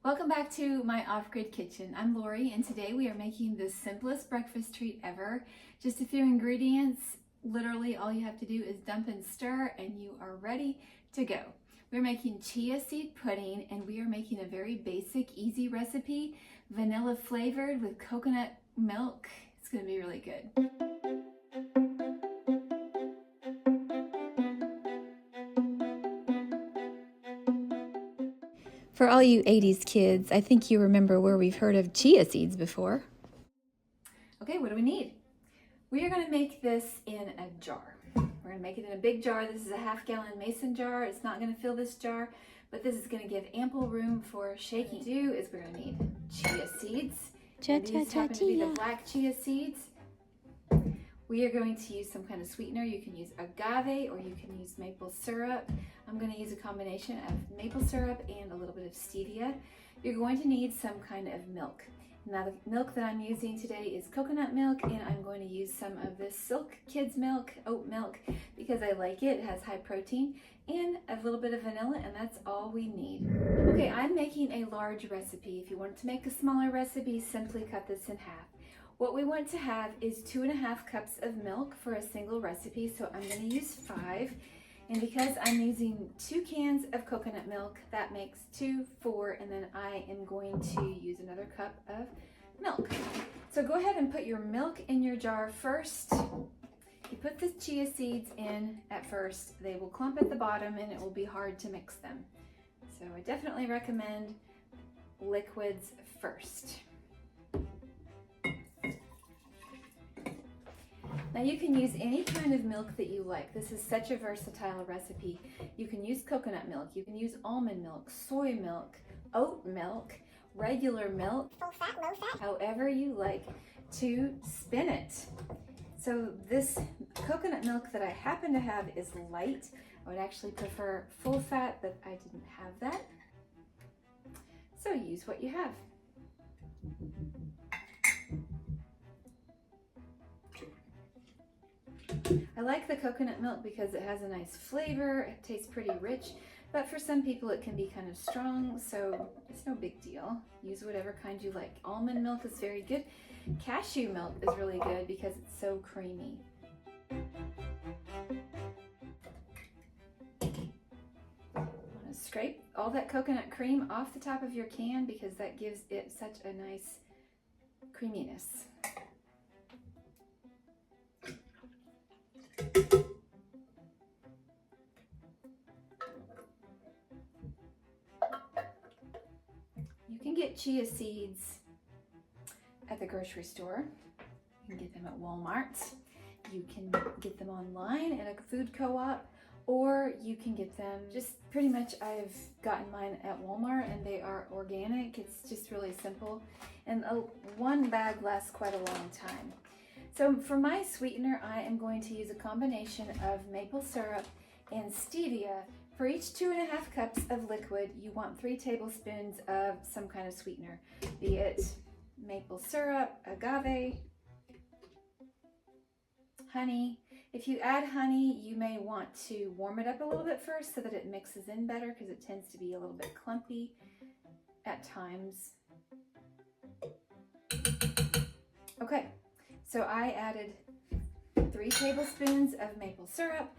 Welcome back to my off-grid kitchen. I'm Lori, and today we are making the simplest breakfast treat ever. Just a few ingredients. Literally all you have to do is dump and stir and you are ready to go. We're making chia seed pudding, and we are making a very basic, easy recipe, vanilla flavored with coconut milk. It's going to be really good. For all you 80s kids, I think you remember where we've heard of chia seeds before. Okay, what do we need? We are going to make this in a jar. We're going to make it in a big jar. This is a 1/2 gallon mason jar. It's not going to fill this jar, but this is going to give ample room for shaking. What we're going to do is we're going to need chia seeds. These happen to be the black chia seeds. We are going to use some kind of sweetener. You can use agave or you can use maple syrup. I'm going to use a combination of maple syrup and a little bit of stevia. You're going to need some kind of milk. Now the milk that I'm using today is coconut milk, and I'm going to use some of this Silk Kids milk, oat milk, because I like it. It has high protein and a little bit of vanilla, and that's all we need. Okay, I'm making a large recipe. If you want to make a smaller recipe, simply cut this in half. What we want to have is 2.5 cups of milk for a single recipe, so I'm going to use 5. And because I'm using 2 cans of coconut milk, that makes 2, 4, and then I am going to use another cup of milk. So go ahead and put your milk in your jar first. You put the chia seeds in at first. They will clump at the bottom and it will be hard to mix them. So I definitely recommend liquids first. Now you can use any kind of milk that you like. This is such a versatile recipe. You can use coconut milk, you can use almond milk, soy milk, oat milk, regular milk, full fat, low fat, however you like to spin it. So this coconut milk that I happen to have is light. I would actually prefer full fat, but I didn't have that. So use what you have. I like the coconut milk because it has a nice flavor, it tastes pretty rich, but for some people it can be kind of strong, so it's no big deal. Use whatever kind you like. Almond milk is very good. Cashew milk is really good because it's so creamy. You want to scrape all that coconut cream off the top of your can because that gives it such a nice creaminess. You can get chia seeds at the grocery store. You can get them at Walmart. You can get them online at a food co-op, or you can get them just pretty much, I've gotten mine at Walmart and they are organic. It's just really simple. And one bag lasts quite a long time. So for my sweetener, I am going to use a combination of maple syrup and stevia. For each 2.5 cups of liquid, you want 3 tablespoons of some kind of sweetener, be it maple syrup, agave, honey. If you add honey, you may want to warm it up a little bit first so that it mixes in better because it tends to be a little bit clumpy at times. Okay. So I added 3 tablespoons of maple syrup,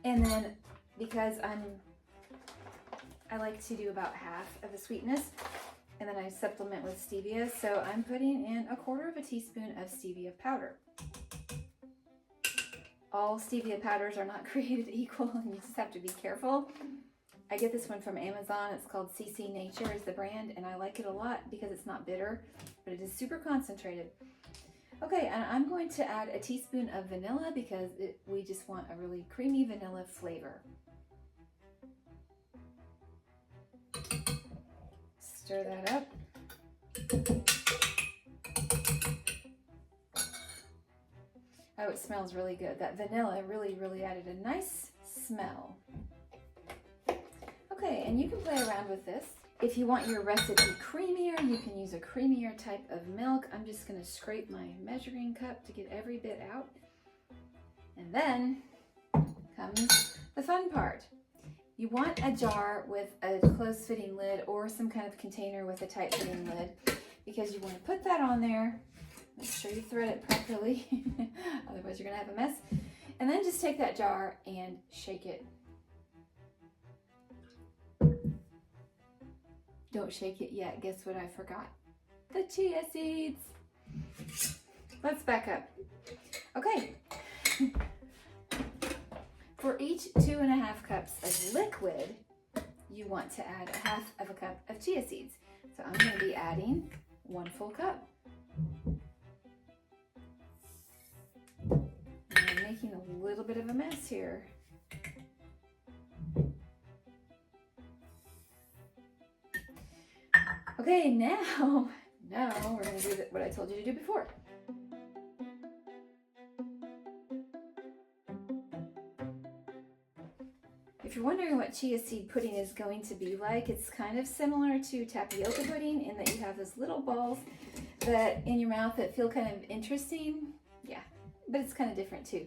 and then because I like to do about half of the sweetness, and then I supplement with stevia, so I'm putting in 1/4 teaspoon of stevia powder. All stevia powders are not created equal, and you just have to be careful. I get this one from Amazon. It's called CC Nature is the brand, and I like it a lot because it's not bitter, but it is super concentrated. Okay, and I'm going to add a teaspoon of vanilla because we just want a really creamy vanilla flavor. Stir that up. Oh, it smells really good. That vanilla really added a nice smell. Okay, and you can play around with this. If you want your recipe creamier, you can use a creamier type of milk. I'm just going to scrape my measuring cup to get every bit out. And then comes the fun part. You want a jar with a close fitting lid or some kind of container with a tight fitting lid, because you want to put that on there. Make sure you thread it properly, otherwise you're gonna have a mess. And then just take that jar and shake it. Don't shake it yet. Guess what I forgot? The chia seeds. Let's back up. Okay. For each 2.5 cups of liquid, you want to add 1/2 cup of chia seeds. So I'm going to be adding 1 full cup. I'm making a little bit of a mess here. Okay, now we're going to do what I told you to do before. If you're wondering what chia seed pudding is going to be like, it's kind of similar to tapioca pudding in that you have those little balls that in your mouth that feel kind of interesting. Yeah, but it's kind of different too.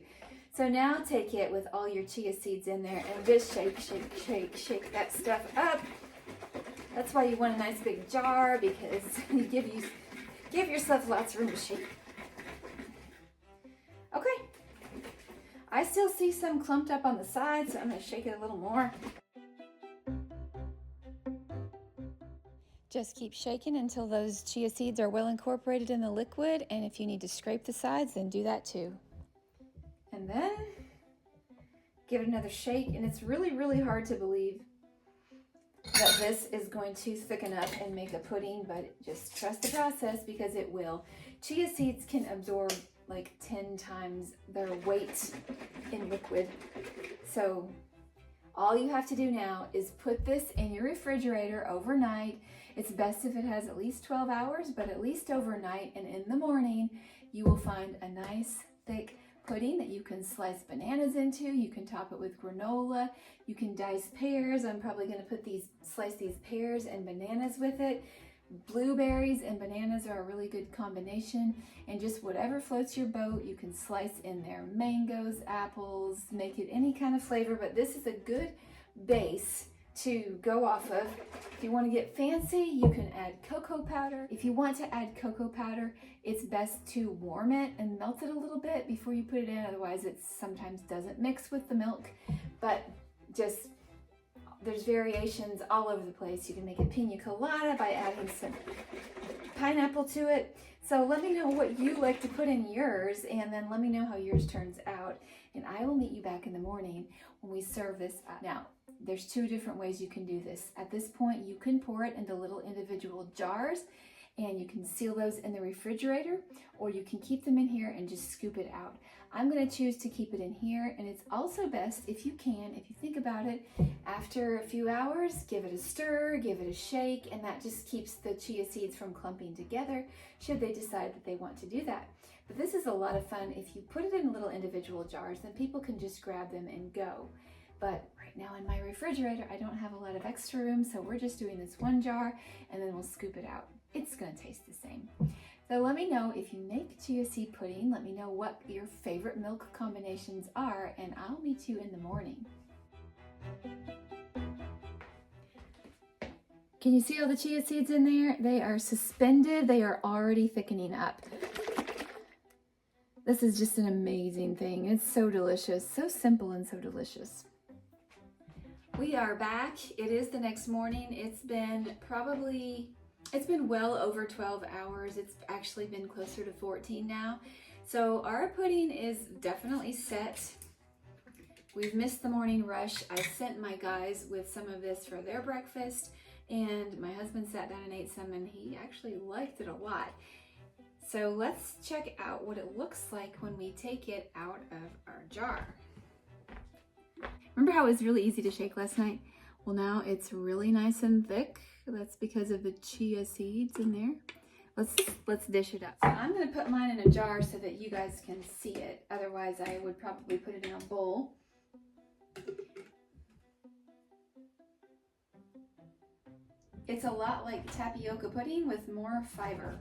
So now take it with all your chia seeds in there and just shake, shake, shake, shake that stuff up. That's why you want a nice big jar, because you give yourself lots of room to shake. Okay. I still see some clumped up on the sides, so I'm going to shake it a little more. Just keep shaking until those chia seeds are well incorporated in the liquid, and if you need to scrape the sides, then do that too. And then give it another shake, and it's really, really hard to believe that this is going to thicken up and make a pudding, but just trust the process because it will. Chia seeds can absorb like 10 times their weight in liquid. So all you have to do now is put this in your refrigerator overnight. It's best if it has at least 12 hours, but at least overnight, and in the morning you will find a nice thick pudding that you can slice bananas into. You can top it with granola. You can dice pears. I'm probably going to slice these pears and bananas with it. Blueberries and bananas are a really good combination, and just whatever floats your boat you can slice in there. Mangoes, apples, make it any kind of flavor, but this is a good base to go off of. If you want to get fancy, you can add cocoa powder. If you want to add cocoa powder, it's best to warm it and melt it a little bit before you put it in, otherwise it sometimes doesn't mix with the milk. But just there's variations all over the place. You can make a pina colada by adding some pineapple to it. So let me know what you like to put in yours, and then let me know how yours turns out. And I will meet you back in the morning when we serve this up. Now, there's 2 different ways you can do this. At this point, you can pour it into little individual jars, and you can seal those in the refrigerator, or you can keep them in here and just scoop it out. I'm going to choose to keep it in here, and it's also best if you think about it, after a few hours, give it a stir, give it a shake, and that just keeps the chia seeds from clumping together should they decide that they want to do that. But this is a lot of fun. If you put it in little individual jars, then people can just grab them and go. But right now in my refrigerator, I don't have a lot of extra room, so we're just doing this 1 jar, and then we'll scoop it out. It's going to taste the same. So let me know if you make chia seed pudding. Let me know what your favorite milk combinations are, and I'll meet you in the morning. Can you see all the chia seeds in there? They are suspended. They are already thickening up. This is just an amazing thing. It's so delicious, so simple and so delicious. We are back. It is the next morning. It's been well over 12 hours. It's actually been closer to 14 now. So our pudding is definitely set. We've missed the morning rush. I sent my guys with some of this for their breakfast, and my husband sat down and ate some, and he actually liked it a lot. So let's check out what it looks like when we take it out of our jar. Remember how it was really easy to shake last night? Well, now it's really nice and thick. That's because of the chia seeds in there. Let's dish it up. So I'm going to put mine in a jar so that you guys can see it. Otherwise, I would probably put it in a bowl. It's a lot like tapioca pudding with more fiber.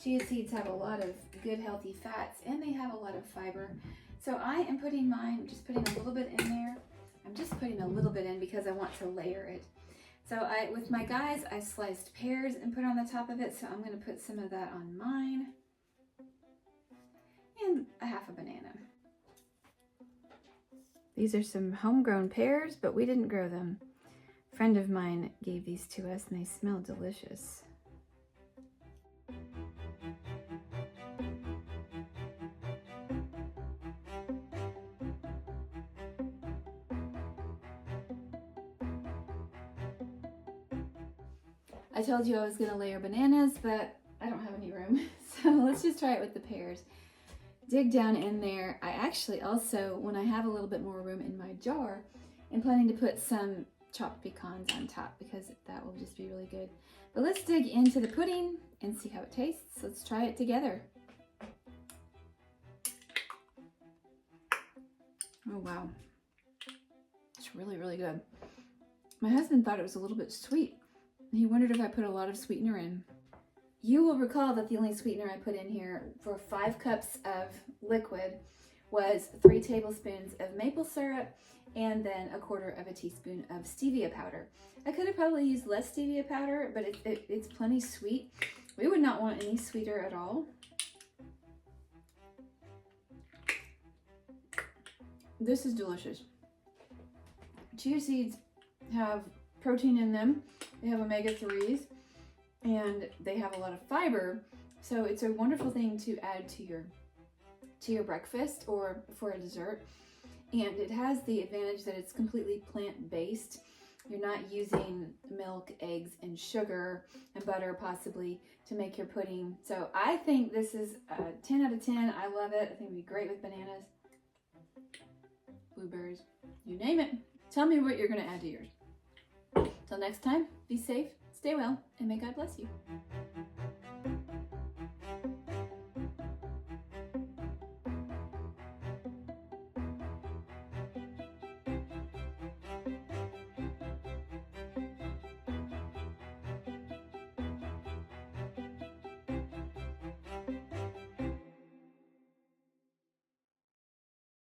Chia seeds have a lot of good healthy fats, and they have a lot of fiber. So I am putting mine, just putting a little bit in there. I'm just putting a little bit in because I want to layer it. So with my guys, I sliced pears and put on the top of it. So I'm going to put some of that on mine. And a half a banana. These are some homegrown pears, but we didn't grow them. A friend of mine gave these to us and they smell delicious. I told you I was going to layer bananas, but I don't have any room. So let's just try it with the pears. Dig down in there. I actually also, when I have a little bit more room in my jar, am planning to put some chopped pecans on top because that will just be really good. But let's dig into the pudding and see how it tastes. Let's try it together. Oh wow, it's really, really good. My husband thought it was a little bit sweet. He wondered if I put a lot of sweetener in. You will recall that the only sweetener I put in here for 5 cups of liquid was 3 tablespoons of maple syrup and then 1/4 teaspoon of stevia powder. I could have probably used less stevia powder, but it's plenty sweet. We would not want any sweeter at all. This is delicious. Chia seeds have protein in them. They have omega-3s. And they have a lot of fiber, so it's a wonderful thing to add to your breakfast or for a dessert. And it has the advantage that it's completely plant-based. You're not using milk, eggs, and sugar and butter possibly to make your pudding. So I think this is a 10 out of 10. I love it. I think it'd be great with bananas, blueberries, you name it. Tell me what you're going to add to yours. Till next time, be safe, stay well, and may God bless you.